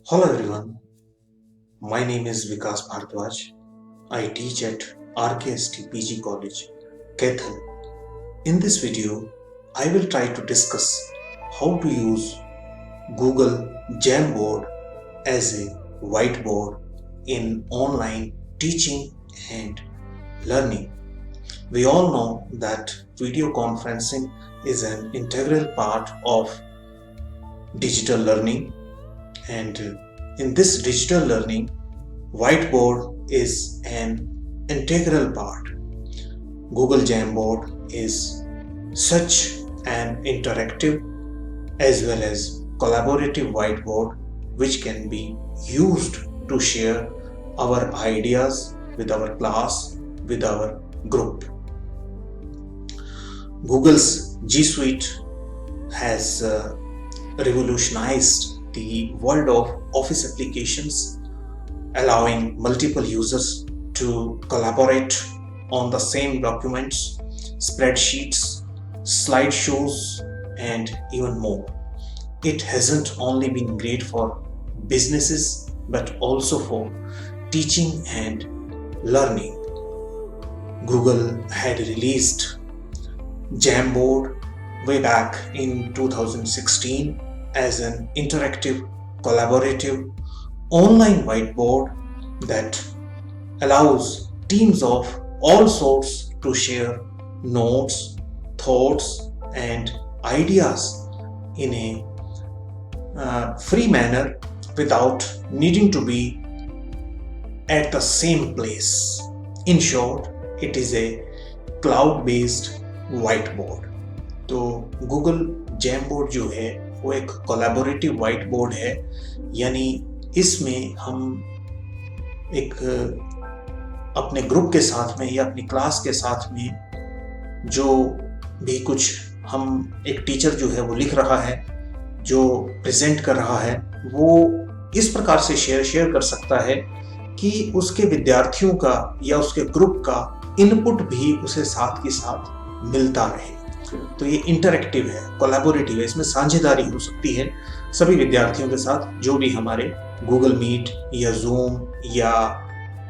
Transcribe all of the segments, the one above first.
Hello everyone, my name is Vikas Bhardwaj. I teach at RKST PG College, Kaithal. In this video, I will try to discuss how to use Google Jamboard as a whiteboard in online teaching and learning. We all know that video conferencing is an integral part of digital learning, and in this digital learning, whiteboard is an integral part. Google Jamboard is such an interactive as well as collaborative whiteboard which can be used to share our ideas with our class, with our group. Google's G Suite has revolutionized the world of Office applications, allowing multiple users to collaborate on the same documents, spreadsheets, slideshows, and even more. It hasn't only been great for businesses but also for teaching and learning. Google had released Jamboard way back in 2016 as an interactive, collaborative, online whiteboard that allows teams of all sorts to share notes, thoughts, and ideas in a free manner without needing to be at the same place. In short, it is a cloud-based whiteboard. तो Google जैमबोर्ड जो है वो एक collaborative white board है, यानी इसमें हम एक अपने ग्रुप के साथ में या अपनी क्लास के साथ में जो भी कुछ हम एक टीचर जो है वो लिख रहा है, जो प्रेजेंट कर रहा है, वो इस प्रकार से शेयर कर सकता है कि उसके विद्यार्थियों का या उसके ग्रुप का इनपुट भी उसे साथ के साथ मिलता रहे। तो ये इंटरैक्टिव है, कोलैबोरेटिव है, इसमें साझेदारी हो सकती है सभी विद्यार्थियों के साथ जो भी हमारे गूगल मीट या जूम या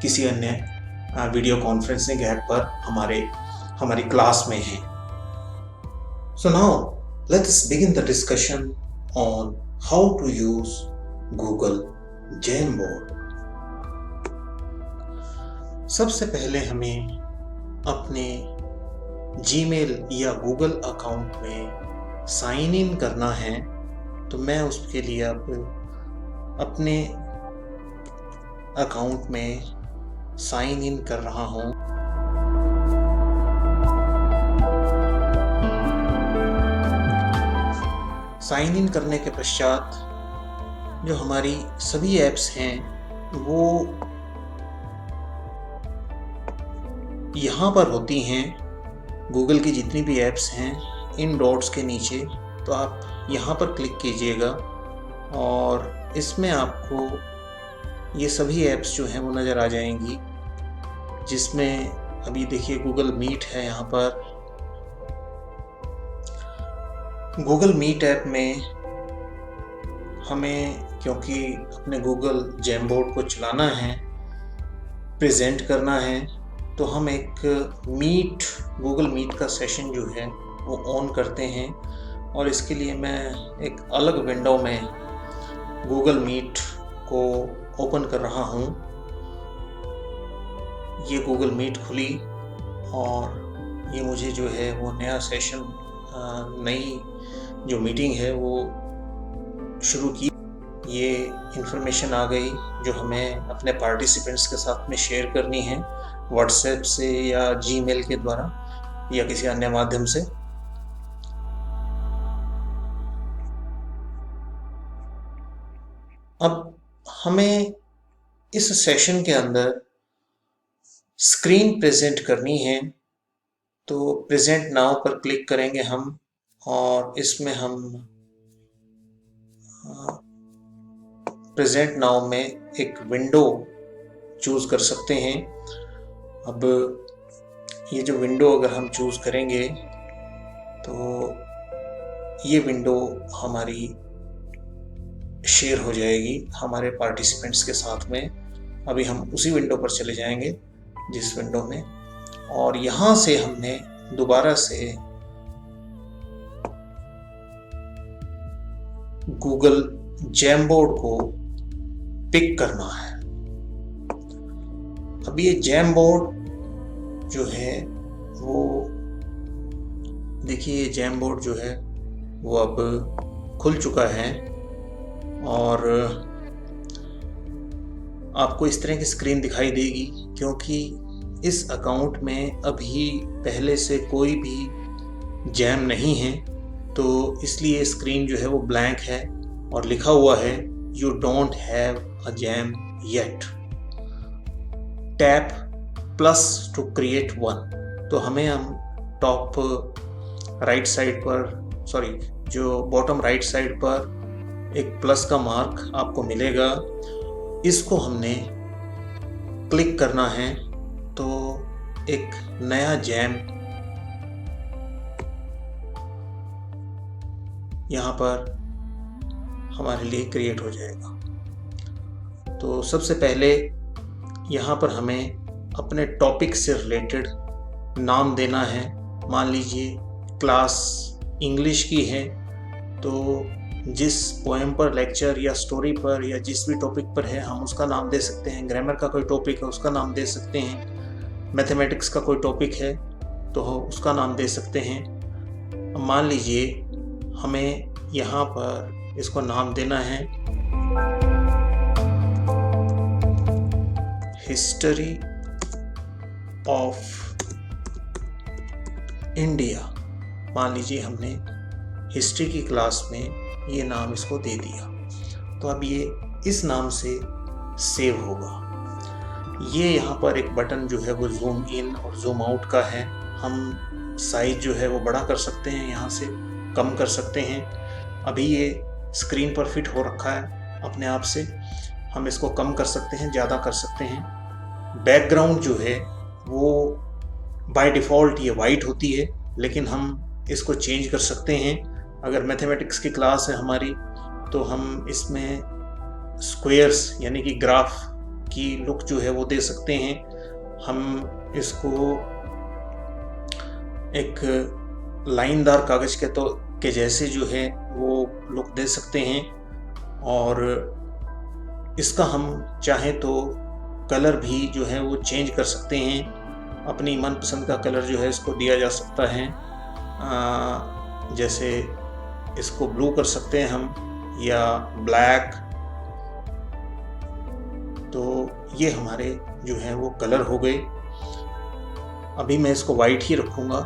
किसी अन्य वीडियो कॉन्फ्रेंसिंग ऐप पर हमारी क्लास में हैं। So now let's begin the discussion on how to use Google Jamboard. सबसे पहले हमें अपने जीमेल या गूगल अकाउंट में साइन इन करना है, तो मैं उसके लिए अब अपने अकाउंट में साइन इन कर रहा हूं। साइन इन करने के पश्चात जो हमारी सभी ऐप्स हैं वो यहाँ पर होती हैं। गूगल की जितनी भी ऐप्स हैं इन डॉट्स के नीचे, तो आप यहाँ पर क्लिक कीजिएगा और इसमें आपको ये सभी ऐप्स जो हैं वो नज़र आ जाएंगी, जिसमें अभी देखिए गूगल मीट है। यहाँ पर गूगल मीट ऐप में हमें, क्योंकि अपने गूगल जैमबोर्ड को चलाना है, प्रेजेंट करना है, तो हम एक गूगल मीट का सेशन जो है वो ऑन करते हैं और इसके लिए मैं एक अलग विंडो में गूगल मीट को ओपन कर रहा हूँ। ये गूगल मीट खुली और ये मुझे जो है वो नया सेशन, नई जो मीटिंग है वो शुरू की। ये इन्फॉर्मेशन आ गई जो हमें अपने पार्टिसिपेंट्स के साथ में शेयर करनी है व्हाट्सएप से या जीमेल के द्वारा या किसी अन्य माध्यम से। अब हमें इस सेशन के अंदर स्क्रीन प्रेजेंट करनी है, तो प्रेजेंट नाउ पर क्लिक करेंगे हम और इसमें हम प्रेजेंट नाउ में एक विंडो चूज कर सकते हैं। अब ये जो विंडो अगर हम चूज करेंगे तो ये विंडो हमारी शेयर हो जाएगी हमारे पार्टिसिपेंट्स के साथ में। अभी हम उसी विंडो पर चले जाएंगे जिस विंडो में, और यहाँ से हमने दोबारा से गूगल जैमबोर्ड को पिक करना है। अब ये जैमबोर्ड जो है वो देखिए, ये जैमबोर्ड जो है वो अब खुल चुका है और आपको इस तरह की स्क्रीन दिखाई देगी, क्योंकि इस अकाउंट में अभी पहले से कोई भी जैम नहीं है, तो इसलिए स्क्रीन जो है वो ब्लैंक है और लिखा हुआ है you don't have a jam yet, tap plus two create one. तो हमें हम टॉप राइट साइड पर, सॉरी जो बॉटम राइट साइड पर एक प्लस का मार्क आपको मिलेगा, इसको हमने क्लिक करना है तो एक नया जैम यहाँ पर हमारे लिए क्रिएट हो जाएगा। तो सबसे पहले यहाँ पर हमें अपने टॉपिक से रिलेटेड नाम देना है। मान लीजिए क्लास इंग्लिश की है, तो जिस पोएम पर, लेक्चर या स्टोरी पर या जिस भी टॉपिक पर है हम उसका नाम दे सकते हैं। ग्रामर का कोई टॉपिक है उसका नाम दे सकते हैं। मैथमेटिक्स का कोई टॉपिक है तो उसका नाम दे सकते हैं। मान लीजिए हमें यहाँ पर इसको नाम देना है हिस्ट्री ऑफ इंडिया। मान लीजिए हमने हिस्ट्री की क्लास में ये नाम इसको दे दिया, तो अब ये इस नाम से सेव होगा। ये यहाँ पर एक बटन जो है वो जूम इन और जूम आउट का है। हम साइज जो है वो बड़ा कर सकते हैं, यहाँ से कम कर सकते हैं। अभी ये स्क्रीन पर फिट हो रखा है अपने आप से, हम इसको कम कर सकते हैं, ज़्यादा कर सकते हैं। बैकग्राउंड जो है वो बाय डिफ़ॉल्ट ये वाइट होती है, लेकिन हम इसको चेंज कर सकते हैं। अगर मैथमेटिक्स की क्लास है हमारी तो हम इसमें स्क्वायर्स यानी कि ग्राफ की लुक जो है वो दे सकते हैं। हम इसको एक लाइनदार कागज के जैसे जो है वो लुक दे सकते हैं, और इसका हम चाहें तो कलर भी जो है वो चेंज कर सकते हैं। अपनी मनपसंद का कलर जो है इसको दिया जा सकता है। जैसे इसको ब्लू कर सकते हैं हम, या ब्लैक। तो ये हमारे जो है वो कलर हो गए। अभी मैं इसको वाइट ही रखूँगा।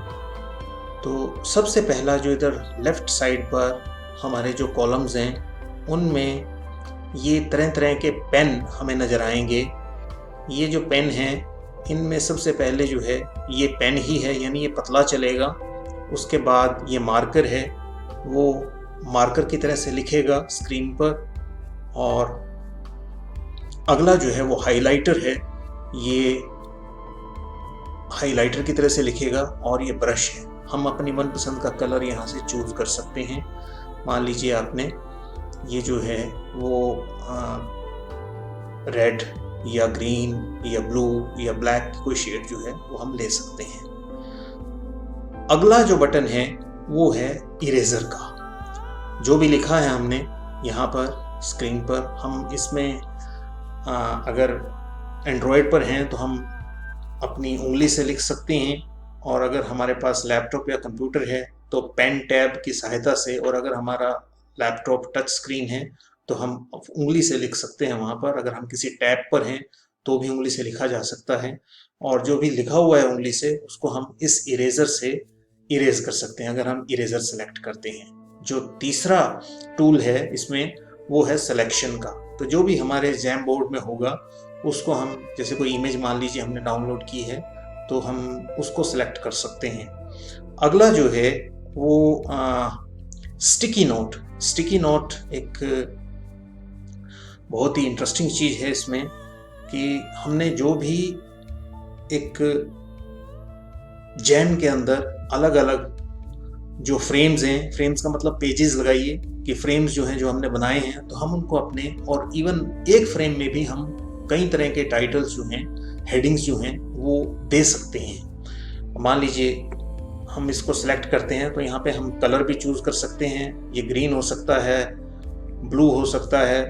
तो सबसे पहला जो इधर लेफ़्ट साइड पर हमारे जो कॉलम्स हैं उनमें ये तरह तरह के पेन हमें नज़र आएंगे। ये जो पेन हैं इनमें सबसे पहले जो है ये पेन ही है, यानी ये पतला चलेगा। उसके बाद ये मार्कर है, वो मार्कर की तरह से लिखेगा स्क्रीन पर। और अगला जो है वो हाइलाइटर है, ये हाइलाइटर की तरह से लिखेगा। और ये ब्रश है, हम अपनी मनपसंद का कलर यहाँ से चूज़ कर सकते हैं। मान लीजिए आपने ये जो है वो रेड या ग्रीन या ब्लू या ब्लैक की कोई शेड जो है वो हम ले सकते हैं। अगला जो बटन है वो है इरेजर का। जो भी लिखा है हमने यहाँ पर स्क्रीन पर, हम इसमें अगर एंड्रॉयड पर हैं तो हम अपनी उंगली से लिख सकते हैं, और अगर हमारे पास लैपटॉप या कंप्यूटर है तो पेन टैब की सहायता से, और अगर हमारा लैपटॉप टच स्क्रीन है तो हम उंगली से लिख सकते हैं वहाँ पर। अगर हम किसी टैब पर हैं तो भी उंगली से लिखा जा सकता है, और जो भी लिखा हुआ है उंगली से उसको हम इस इरेजर से इरेज कर सकते हैं अगर हम इरेजर सेलेक्ट करते हैं। जो तीसरा टूल है इसमें वो है सिलेक्शन का। तो जो भी हमारे जैम बोर्ड में होगा उसको हम, जैसे कोई इमेज मान लीजिए हमने डाउनलोड की है तो हम उसको सिलेक्ट कर सकते हैं। अगला जो है वो स्टिकी नोट। स्टिकी नोट एक बहुत ही इंटरेस्टिंग चीज़ है इसमें, कि हमने जो भी एक जैम के अंदर अलग अलग जो फ्रेम्स हैं, फ्रेम्स का मतलब पेजेस लगाइए कि फ्रेम्स जो हैं जो हमने बनाए हैं तो हम उनको अपने, और इवन एक फ्रेम में भी हम कई तरह के टाइटल्स जो हैं, हेडिंग्स जो हैं वो दे सकते हैं। मान लीजिए हम इसको सेलेक्ट करते हैं तो यहाँ पे हम कलर भी चूज कर सकते हैं। ये ग्रीन हो सकता है, ब्लू हो सकता है,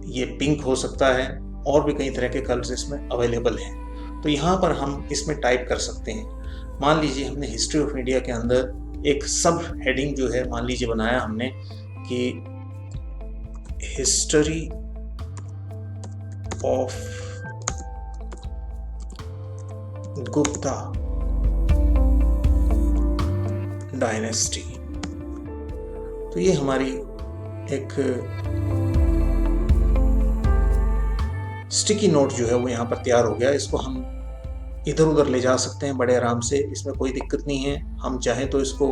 ये पिंक हो सकता है, और भी कई तरह के कलर्स इसमें अवेलेबल हैं। तो यहाँ पर हम इसमें टाइप कर सकते हैं। मान लीजिए हमने हिस्ट्री ऑफ इंडिया के अंदर एक सब हेडिंग जो है मान लीजिए बनाया हमने कि हिस्ट्री ऑफ गुप्ता डायनेस्टी। तो ये हमारी एक स्टिकी नोट जो है वो यहाँ पर तैयार हो गया। इसको हम इधर उधर ले जा सकते हैं बड़े आराम से, इसमें कोई दिक्कत नहीं है। हम चाहें तो इसको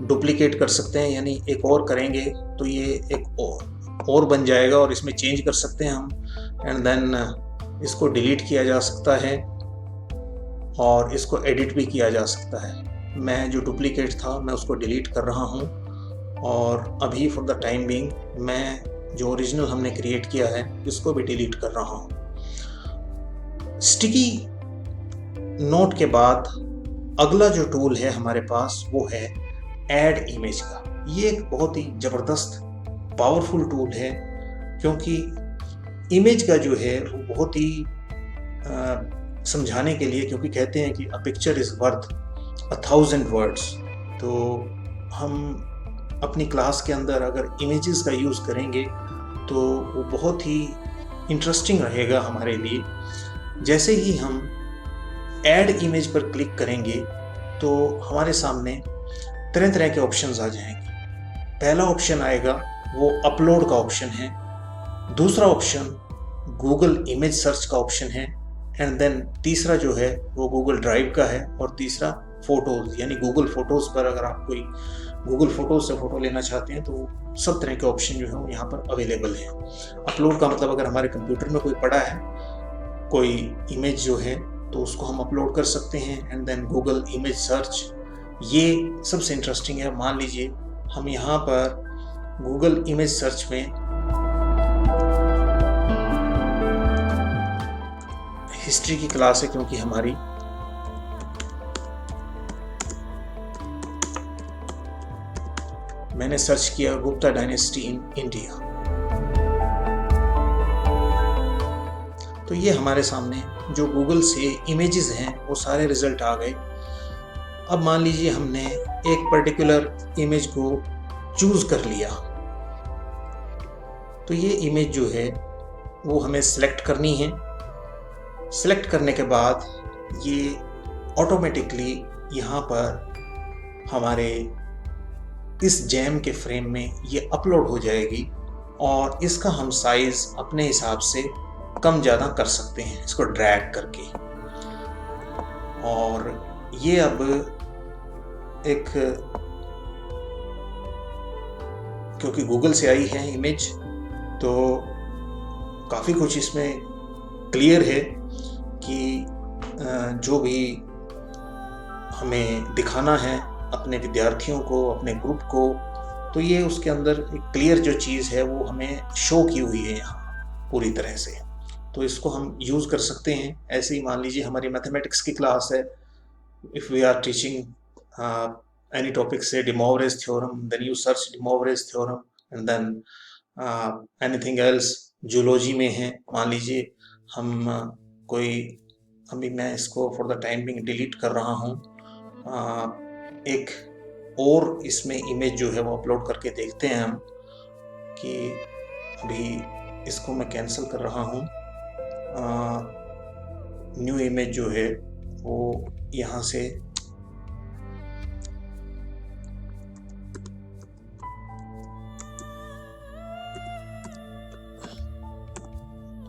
डुप्लीकेट कर सकते हैं, यानी एक और करेंगे तो ये एक और बन जाएगा, और इसमें चेंज कर सकते हैं हम, एंड देन इसको डिलीट किया जा सकता है और इसको एडिट भी किया जा सकता है। मैं जो डुप्लीकेट था मैं उसको डिलीट कर रहा हूँ, और अभी फॉर द टाइम बीइंग मैं जो ओरिजिनल हमने क्रिएट किया है इसको भी डिलीट कर रहा हूँ। स्टिकी नोट के बाद अगला जो टूल है हमारे पास वो है ऐड इमेज का। ये एक बहुत ही ज़बरदस्त पावरफुल टूल है, क्योंकि इमेज का जो है वो बहुत ही समझाने के लिए, क्योंकि कहते हैं कि a picture is worth 1000 words. तो हम अपनी क्लास के अंदर अगर इमेजेस का यूज़ करेंगे तो वो बहुत ही इंटरेस्टिंग रहेगा हमारे लिए। जैसे ही हम ऐड इमेज पर क्लिक करेंगे तो हमारे सामने तरह तरह के ऑप्शंस आ जाएंगे। पहला ऑप्शन आएगा वो अपलोड का ऑप्शन है, दूसरा ऑप्शन गूगल इमेज सर्च का ऑप्शन है, एंड देन तीसरा जो है वो गूगल ड्राइव का है, और तीसरा फ़ोटोज़, यानी गूगल फ़ोटोज़ पर अगर आप कोई गूगल फ़ोटोज़ से फ़ोटो लेना चाहते हैं तो सब तरह के ऑप्शन जो है वो यहाँ पर अवेलेबल हैं। अपलोड का मतलब अगर हमारे कंप्यूटर में कोई पड़ा है कोई इमेज जो है तो उसको हम अपलोड कर सकते हैं, and then Google image search, ये सबसे इंटरेस्टिंग है। मान लीजिए हम यहाँ पर गूगल इमेज सर्च में हिस्ट्री की क्लास है क्योंकि हमारी, मैंने सर्च किया गुप्ता डायनेस्टी इन इंडिया, तो ये हमारे सामने जो गूगल से इमेजेस हैं वो सारे रिजल्ट आ गए। अब मान लीजिए हमने एक पर्टिकुलर इमेज को चूज कर लिया, तो ये इमेज जो है वो हमें सेलेक्ट करनी है। सेलेक्ट करने के बाद ये ऑटोमेटिकली यहाँ पर हमारे इस जैम के फ्रेम में ये अपलोड हो जाएगी, और इसका हम साइज अपने हिसाब से कम ज़्यादा कर सकते हैं इसको ड्रैग करके। और ये अब एक, क्योंकि गूगल से आई है इमेज तो काफ़ी कुछ इसमें क्लियर है कि जो भी हमें दिखाना है अपने विद्यार्थियों को, अपने ग्रुप को, तो ये उसके अंदर एक क्लियर जो चीज़ है वो हमें शो की हुई है यहाँ पूरी तरह से। तो इसको हम यूज़ कर सकते हैं। ऐसे ही मान लीजिए हमारी मैथमेटिक्स की क्लास है, if we are teaching any topic से De Moivre's theorem, then you search De Moivre's theorem, and then anything else. Zoology में है, मान लीजिए हम कोई, अभी मैं इसको for the time being delete कर रहा हूँ, एक और इसमें इमेज जो है वो अपलोड करके देखते हैं हम कि, अभी इसको मैं कैंसिल कर रहा हूँ। न्यू इमेज जो है वो यहाँ से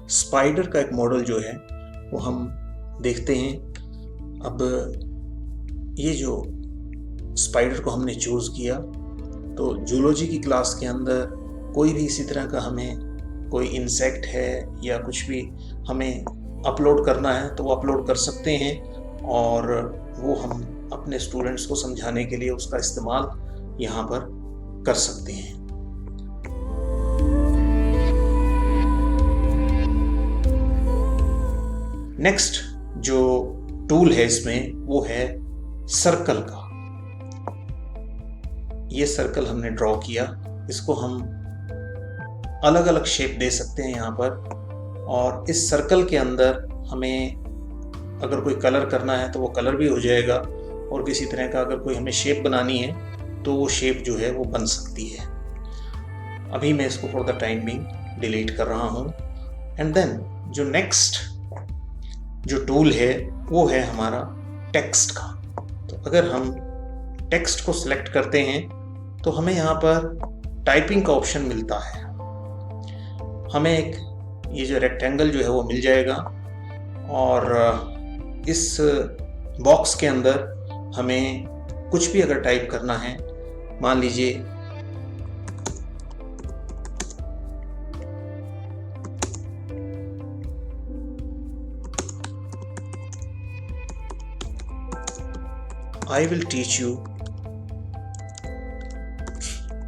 स्पाइडर का एक मॉडल जो है वो हम देखते हैं। अब ये जो स्पाइडर को हमने चूज़ किया, तो जूलॉजी की क्लास के अंदर कोई भी इसी तरह का हमें कोई इंसेक्ट है या कुछ भी हमें अपलोड करना है तो वो अपलोड कर सकते हैं, और वो हम अपने स्टूडेंट्स को समझाने के लिए उसका इस्तेमाल यहाँ पर कर सकते हैं। नेक्स्ट जो टूल है इसमें वो है सर्कल का। ये सर्कल हमने ड्रॉ किया, इसको हम अलग अलग शेप दे सकते हैं यहाँ पर, और इस सर्कल के अंदर हमें अगर कोई कलर करना है तो वो कलर भी हो जाएगा, और किसी तरह का अगर कोई हमें शेप बनानी है तो वो शेप जो है वो बन सकती है। अभी मैं इसको for the time being delete कर रहा हूँ। एंड देन जो नेक्स्ट जो टूल है वो है हमारा टेक्स्ट का। तो अगर हम टेक्स्ट को सिलेक्ट करते हैं तो हमें यहाँ पर टाइपिंग का ऑप्शन मिलता है। हमें एक ये जो रेक्टेंगल जो है वो मिल जाएगा, और इस बॉक्स के अंदर हमें कुछ भी अगर टाइप करना है, मान लीजिए I will teach you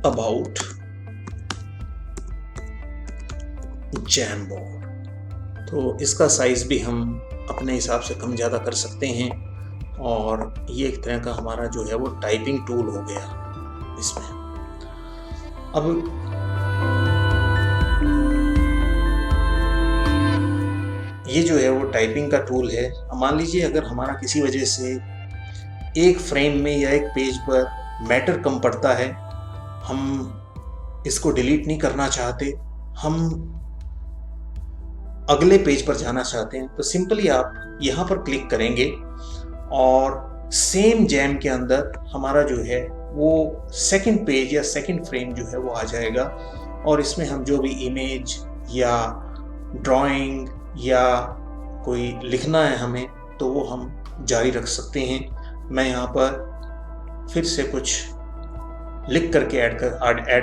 about Jamboard। तो इसका साइज भी हम अपने हिसाब से कम ज़्यादा कर सकते हैं, और ये एक तरह का हमारा जो है वो टाइपिंग टूल हो गया इसमें। अब ये जो है वो टाइपिंग का टूल है। मान लीजिए अगर हमारा किसी वजह से एक फ्रेम में या एक पेज पर मैटर कम पड़ता है, हम इसको डिलीट नहीं करना चाहते, हम अगले पेज पर जाना चाहते हैं, तो सिंपली आप यहाँ पर क्लिक करेंगे और सेम जैम के अंदर हमारा जो है वो सेकंड पेज या सेकंड फ्रेम जो है वो आ जाएगा, और इसमें हम जो भी इमेज या ड्राइंग या कोई लिखना है हमें, तो वो हम जारी रख सकते हैं। मैं यहाँ पर फिर से कुछ लिख करके ऐड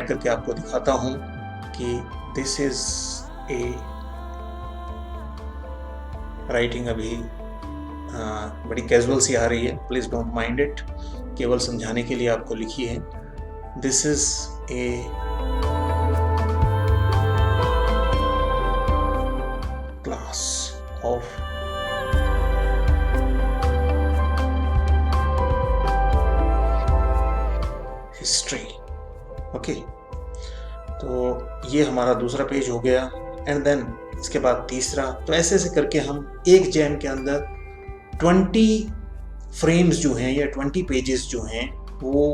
करके आपको दिखाता हूँ कि दिस इज ए राइटिंग। अभी बड़ी कैजुअल सी आ रही है, प्लीज़ डोंट माइंड इट, केवल समझाने के लिए आपको लिखी है। This is a class of history. Okay, तो ये हमारा दूसरा पेज हो गया, एंड देन इसके बाद तीसरा। तो ऐसे ऐसे करके हम एक जैम के अंदर 20 फ्रेम्स जो हैं या 20 पेजेस जो हैं वो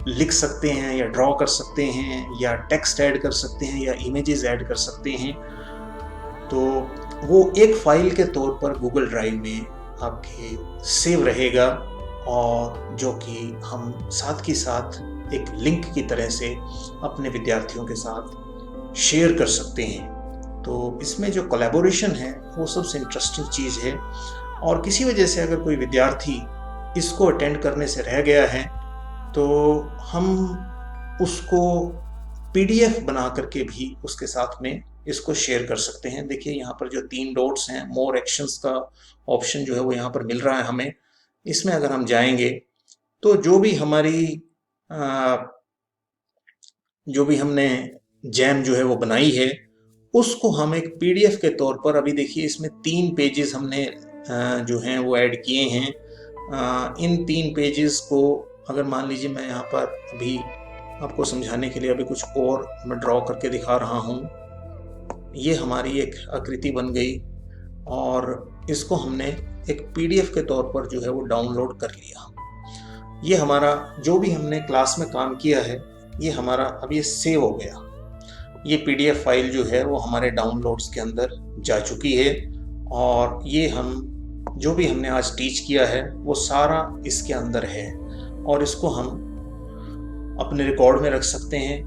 लिख सकते हैं, या ड्रॉ कर सकते हैं, या टेक्स्ट ऐड कर सकते हैं, या इमेजेस ऐड कर सकते हैं। तो वो एक फाइल के तौर पर गूगल ड्राइव में आपके सेव रहेगा, और जो कि हम साथ के साथ एक लिंक की तरह से अपने विद्यार्थियों के साथ शेयर कर सकते हैं। तो इसमें जो कोलैबोरेशन है वो सबसे इंटरेस्टिंग चीज़ है, और किसी वजह से अगर कोई विद्यार्थी इसको अटेंड करने से रह गया है तो हम उसको PDF बना करके भी उसके साथ में इसको शेयर कर सकते हैं। देखिए यहाँ पर जो 3 डॉट्स हैं, मोर एक्शंस का ऑप्शन जो है वो यहाँ पर मिल रहा है हमें। इसमें अगर हम जाएंगे तो जो भी हमने जैम जो है वो बनाई है उसको हम एक PDF के तौर पर, अभी देखिए इसमें 3 पेजेस हमने जो हैं वो ऐड किए हैं। इन 3 पेजेस को अगर मान लीजिए मैं यहाँ पर अभी आपको समझाने के लिए अभी कुछ और मैं ड्रॉ करके दिखा रहा हूँ। ये हमारी एक आकृति बन गई, और इसको हमने एक PDF के तौर पर जो है वो डाउनलोड कर लिया। ये हमारा जो भी हमने क्लास में काम किया है ये हमारा अब ये सेव हो गया। ये PDF फाइल जो है वो हमारे डाउनलोड्स के अंदर जा चुकी है, और ये हम जो भी हमने आज टीच किया है वो सारा इसके अंदर है, और इसको हम अपने रिकॉर्ड में रख सकते हैं,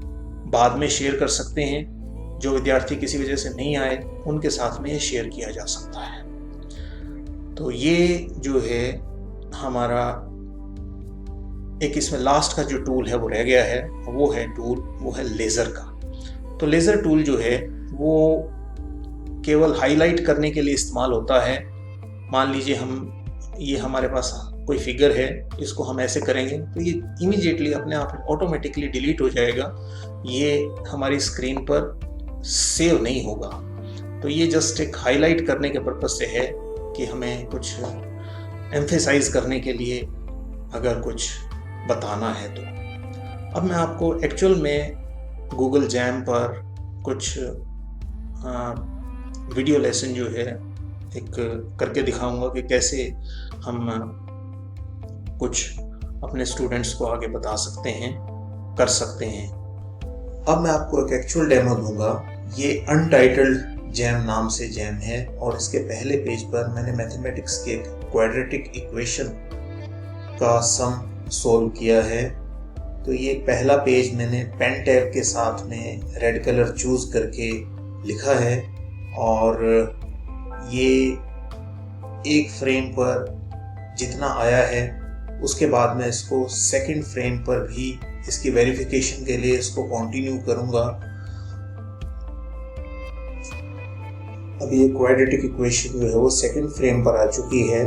बाद में शेयर कर सकते हैं। जो विद्यार्थी किसी वजह से नहीं आए उनके साथ में ये शेयर किया जा सकता है। तो ये जो है हमारा एक इसमें लास्ट का जो टूल है वो रह गया है, वो है लेज़र का। तो लेज़र टूल जो है वो केवल हाईलाइट करने के लिए इस्तेमाल होता है। मान लीजिए ये हमारे पास कोई फिगर है, इसको हम ऐसे करेंगे तो ये इमीडिएटली अपने आप ऑटोमेटिकली डिलीट हो जाएगा, ये हमारी स्क्रीन पर सेव नहीं होगा। तो ये जस्ट एक हाईलाइट करने के पर्पज से है कि हमें कुछ एम्फेसाइज करने के लिए अगर कुछ बताना है तो। अब मैं आपको एक्चुअल में गूगल जैम पर कुछ वीडियो लेसन जो है एक करके दिखाऊंगा कि कैसे हम कुछ अपने स्टूडेंट्स को आगे बता सकते हैं, कर सकते हैं। अब मैं आपको एक एक्चुअल डेमो दूंगा। ये अनटाइटल्ड जैम नाम से जैम है और इसके पहले पेज पर मैंने मैथमेटिक्स के क्वाड्रेटिक इक्वेशन का सम सोल्व किया है। तो ये पहला पेज मैंने पेन टैब के साथ में रेड कलर चूज करके लिखा है और ये एक फ्रेम पर जितना आया है उसके बाद मैं इसको सेकंड फ्रेम पर भी इसकी वेरिफिकेशन के लिए इसको कंटिन्यू करूंगा। अब ये क्वाड्रेटिक इक्वेशन जो है वो सेकंड फ्रेम पर आ चुकी है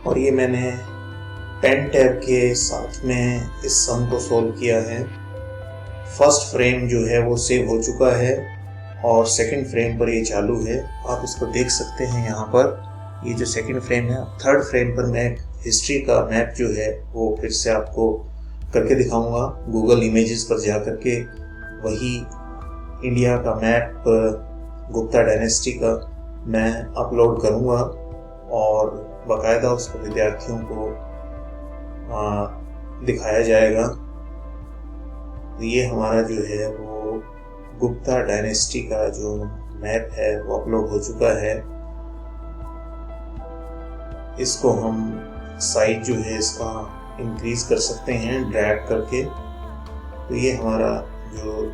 और ये मैंने पेन टैब के साथ में इस सम को सोल्व किया है। फर्स्ट फ्रेम जो है वो सेव हो चुका है और सेकंड फ्रेम पर ये चालू है। आप इसको देख सकते हैं यहाँ पर, ये जो सेकंड फ्रेम है। थर्ड फ्रेम पर मैं हिस्ट्री का मैप जो है वो फिर से आपको करके दिखाऊंगा। गूगल इमेजेस पर जा करके वही इंडिया का मैप गुप्ता डायनेस्टी का मैं अपलोड करूंगा और बाकायदा उसको विद्यार्थियों को दिखाया जाएगा। ये हमारा जो है वो गुप्ता डायनेस्टी का जो मैप है वो अपलोड हो चुका है। इसको हम साइज जो है इसका इंक्रीज कर सकते हैं ड्रैग करके। तो ये हमारा जो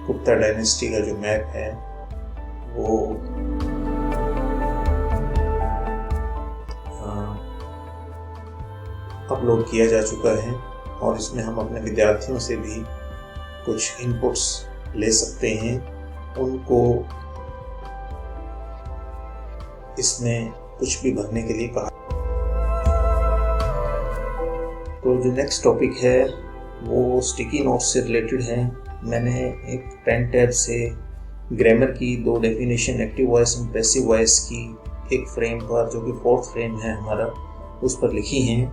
गुप्ता डायनेस्टी का जो मैप है वो अपलोड किया जा चुका है और इसमें हम अपने विद्यार्थियों से भी कुछ इनपुट्स ले सकते हैं, उनको इसमें कुछ भी भरने के लिए कहा। तो जो नेक्स्ट टॉपिक है वो स्टिकी नोट्स से रिलेटेड है। मैंने एक पेन टैब से ग्रामर की दो definition active voice and passive voice की एक फ्रेम पर, जो कि फोर्थ फ्रेम है हमारा, उस पर लिखी हैं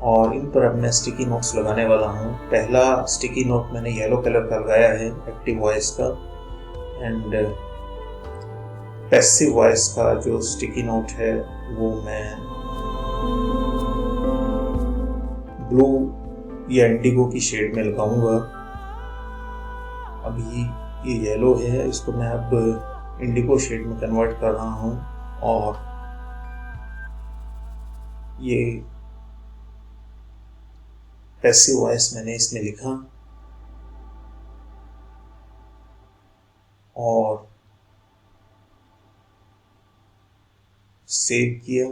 और इन पर अब मैं स्टिकी नोट्स लगाने वाला हूँ। पहला स्टिकी नोट मैंने येलो कलर का लगाया है एक्टिव वॉइस का, एंड पैसिव वॉइस का जो स्टिकी नोट है वो मैं ब्लू या इंडिगो की शेड में लगाऊंगा। अभी ये येलो है, इसको मैं अब इंडिगो शेड में कन्वर्ट कर रहा हूँ और ये पैसिव वॉइस मैंने इसमें लिखा और सेव किया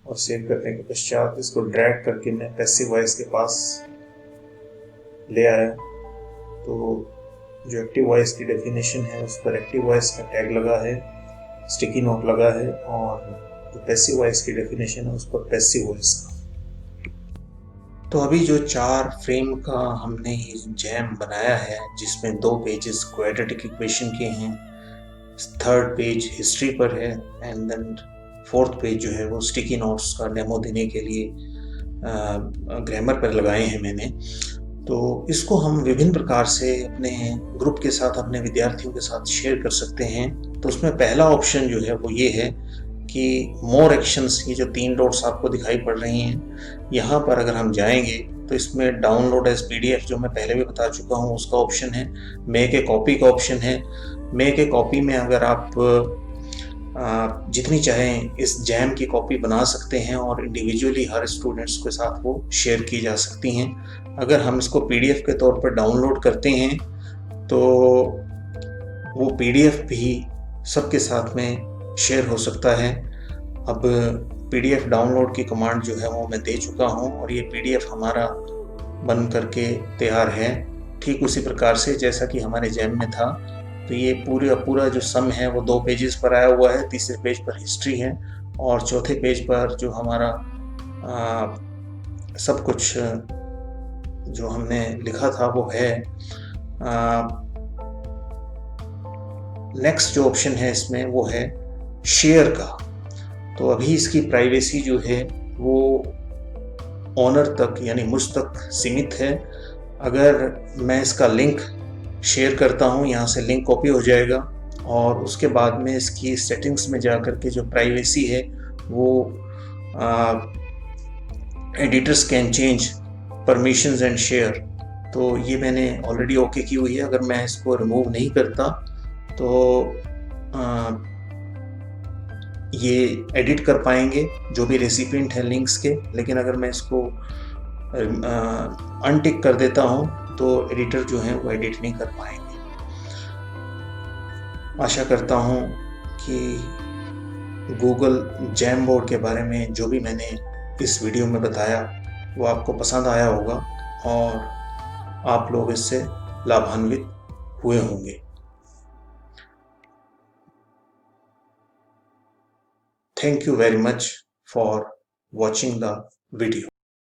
और सेव करने के पश्चात इसको ड्रैग करके मैं पैसिव वॉइस के पास ले आया। तो जो एक्टिव वॉइस की डेफिनेशन है उस पर एक्टिव वॉइस का टैग लगा है, स्टिकी नोट लगा है, और जो पैसिव वॉइस की डेफिनेशन है उस पर पैसिव वॉइस का। तो अभी जो 4 फ्रेम का हमने ये जैम बनाया है जिसमें 2 पेजेस क्वाड्रेटिक इक्वेशन के हैं, थर्ड पेज हिस्ट्री पर है एंड देन फोर्थ पेज जो है वो स्टिकी नोट्स का डेमो देने के लिए ग्रामर पर लगाए हैं मैंने। तो इसको हम विभिन्न प्रकार से अपने ग्रुप के साथ, अपने विद्यार्थियों के साथ शेयर कर सकते हैं। तो उसमें पहला ऑप्शन जो है वो ये है कि मोर एक्शंस, ये जो 3 डॉट्स आपको दिखाई पड़ रही हैं, यहाँ पर अगर हम जाएंगे तो इसमें डाउनलोड एज PDF जो मैं पहले भी बता चुका हूँ उसका ऑप्शन है, मेक ए कॉपी का ऑप्शन है। मेक ए कॉपी में अगर आप जितनी चाहें इस जैम की कॉपी बना सकते हैं और इंडिविजुअली हर स्टूडेंट्स के साथ वो शेयर की जा सकती हैं। अगर हम इसको PDF के तौर पर डाउनलोड करते हैं तो वो PDF भी सबके साथ में शेयर हो सकता है। अब PDF डाउनलोड की कमांड जो है वो मैं दे चुका हूँ और ये PDF हमारा बन करके तैयार है, ठीक उसी प्रकार से जैसा कि हमारे जैम में था। तो ये पूरा पूरा जो सम है वो 2 पेजेस पर आया हुआ है। तीसरे पेज पर हिस्ट्री है और चौथे पेज पर जो हमारा सब कुछ जो हमने लिखा था वो है। नेक्स्ट जो ऑप्शन है इसमें वो है शेयर का। तो अभी इसकी प्राइवेसी जो है वो ओनर तक यानी मुझ तक सीमित है। अगर मैं इसका लिंक शेयर करता हूँ, यहाँ से लिंक कॉपी हो जाएगा और उसके बाद में इसकी सेटिंग्स में जाकर के जो प्राइवेसी है वो editors can change permissions and share, तो ये मैंने ऑलरेडी ओके की हुई है। अगर मैं इसको रिमूव नहीं करता तो ये एडिट कर पाएंगे जो भी रेसिपिएंट है लिंक्स के, लेकिन अगर मैं इसको अनटिक कर देता हूँ तो एडिटर जो है वो एडिट नहीं कर पाएंगे। आशा करता हूँ कि गूगल जैमबोर्ड के बारे में जो भी मैंने इस वीडियो में बताया वो आपको पसंद आया होगा और आप लोग इससे लाभान्वित हुए होंगे। Thank you very much for watching the video.